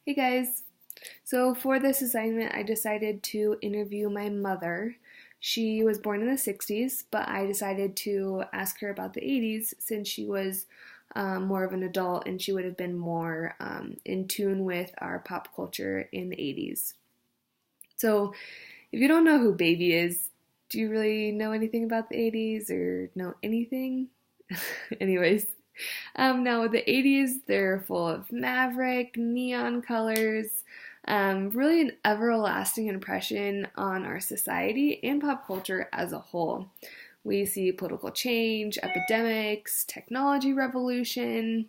Hey guys. So for this assignment, I decided to interview my mother. She was born in the 60s, but I decided to ask her about the 80s since she was more of an adult and she would have been more in tune with our pop culture in the 80s. So if you don't know who Baby is, do you really know anything about the 80s or know anything? Anyways, now the 80s, they're full of maverick, neon colors, really an everlasting impression on our society and pop culture as a whole. We see political change, epidemics, technology revolution.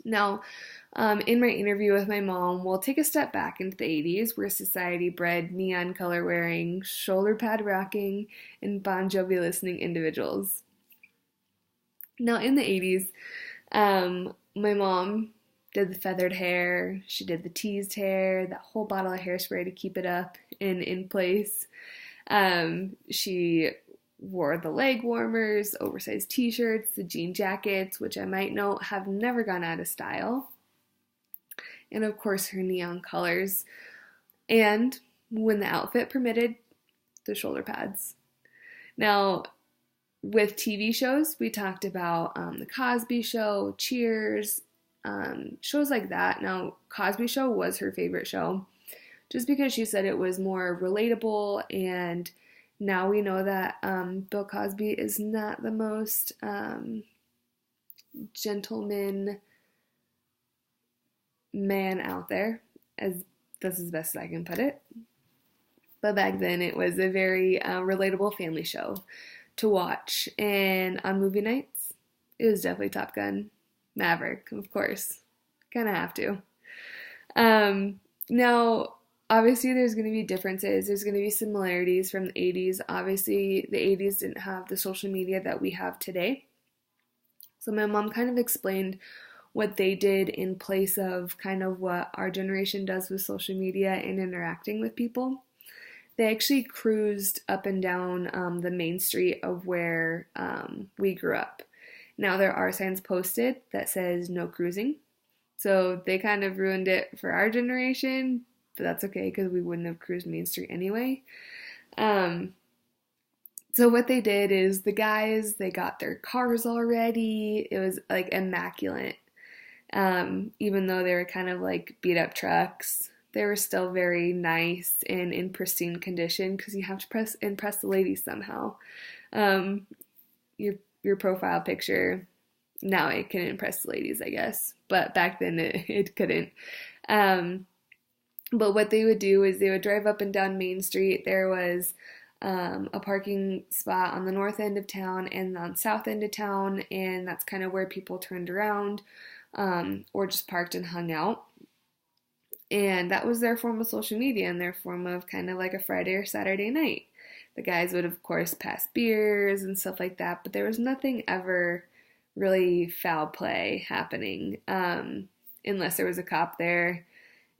Now, in my interview with my mom, we'll take a step back into the 80s where society bred neon color wearing, shoulder pad rocking, and Bon Jovi listening individuals. Now, in the 80s, my mom did the feathered hair, she did the teased hair, that whole bottle of hairspray to keep it up and in place. She wore the leg warmers, oversized t-shirts, the jean jackets, which I might note have never gone out of style. And of course, her neon colors. And when the outfit permitted, the shoulder pads. Now, with TV shows, we talked about The Cosby Show, Cheers, shows like that. Now, Cosby Show was her favorite show just because she said it was more relatable, and now we know that Bill Cosby is not the most gentleman man out there, as that's as best as I can put it. But back then, it was a very relatable family show to watch. And on movie nights, it was definitely Top Gun. Maverick, of course. Kind of have to. Now, obviously, there's going to be differences. There's going to be similarities from the 80s. Obviously, the 80s didn't have the social media that we have today. So my mom kind of explained what they did in place of kind of what our generation does with social media and interacting with people. They actually cruised up and down the main street of where we grew up. Now there are signs posted that says no cruising. So they kind of ruined it for our generation, but that's okay because we wouldn't have cruised Main Street anyway. So what they did is the guys, they got their cars already. It was like immaculate. Even though they were kind of like beat up trucks, they were still very nice and in pristine condition because you have to impress the ladies somehow. Your profile picture, now it can impress the ladies, I guess, but back then it couldn't. But what they would do is they would drive up and down Main Street. There was a parking spot on the north end of town and on south end of town, and that's kind of where people turned around or just parked and hung out. And that was their form of social media and their form of kind of like a Friday or Saturday night. The guys would, of course, pass beers and stuff like that, but there was nothing ever really foul play happening unless there was a cop there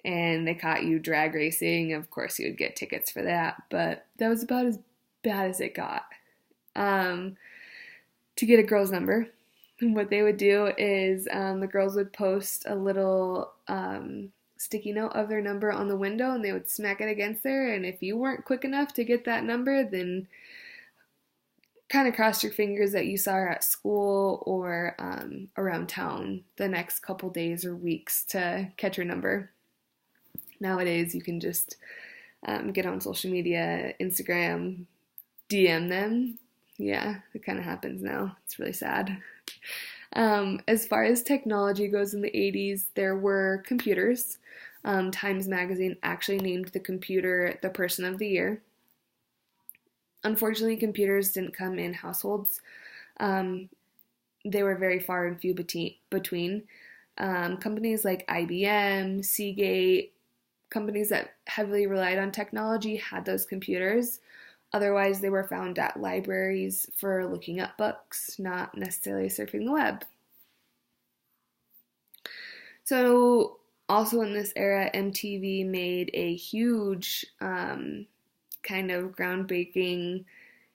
and they caught you drag racing. Of course, you would get tickets for that, but that was about as bad as it got. To get a girl's number, what they would do is the girls would post a little sticky note of their number on the window and they would smack it against there, and if you weren't quick enough to get that number, then kind of cross your fingers that you saw her at school or around town the next couple days or weeks to catch her number. Nowadays you can just get on social media, Instagram, DM them. Yeah, it kind of happens now. It's really sad. As far as technology goes in the 80s, there were computers. Times Magazine actually named the computer the Person of the Year. Unfortunately, computers didn't come in households. They were very far and few between. Companies like IBM, Seagate, companies that heavily relied on technology had those computers. Otherwise, they were found at libraries for looking up books, not necessarily surfing the web. So, also in this era, MTV made a huge kind of groundbreaking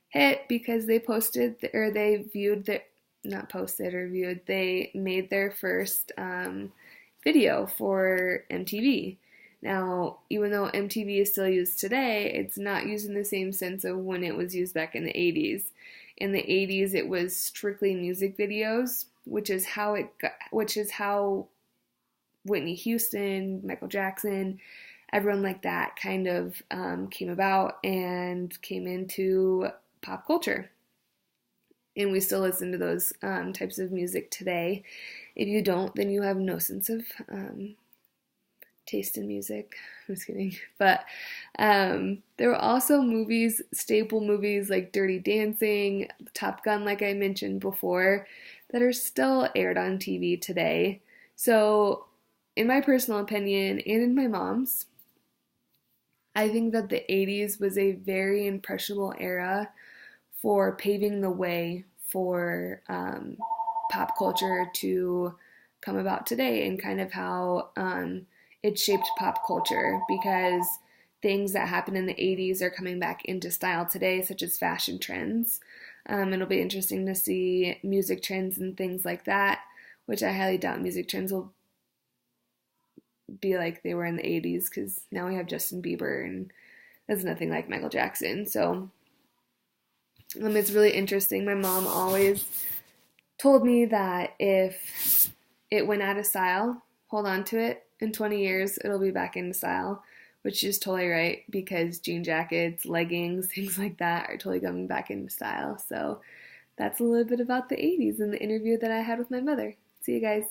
hit because they they made their first video for MTV. Now, even though MTV is still used today, it's not used in the same sense of when it was used back in the 80s. In the 80s, it was strictly music videos, which is how Whitney Houston, Michael Jackson, everyone like that kind of came about and came into pop culture. And we still listen to those types of music today. If you don't, then you have no sense of taste in music. I'm just kidding. But there were also movies, staple movies like Dirty Dancing, Top Gun, like I mentioned before, that are still aired on TV today. So, in my personal opinion, and in my mom's, I think that the 80s was a very impressionable era for paving the way for pop culture to come about today, and kind of how it shaped pop culture, because things that happened in the 80s are coming back into style today, such as fashion trends. It'll be interesting to see music trends and things like that, which I highly doubt music trends will be like they were in the 80s, because now we have Justin Bieber, and that's nothing like Michael Jackson. So it's really interesting. My mom always told me that if it went out of style, hold on to it. In 20 years, it'll be back in style, which is totally right, because jean jackets, leggings, things like that are totally coming back into style. So that's a little bit about the 80s and the interview that I had with my mother. See you guys.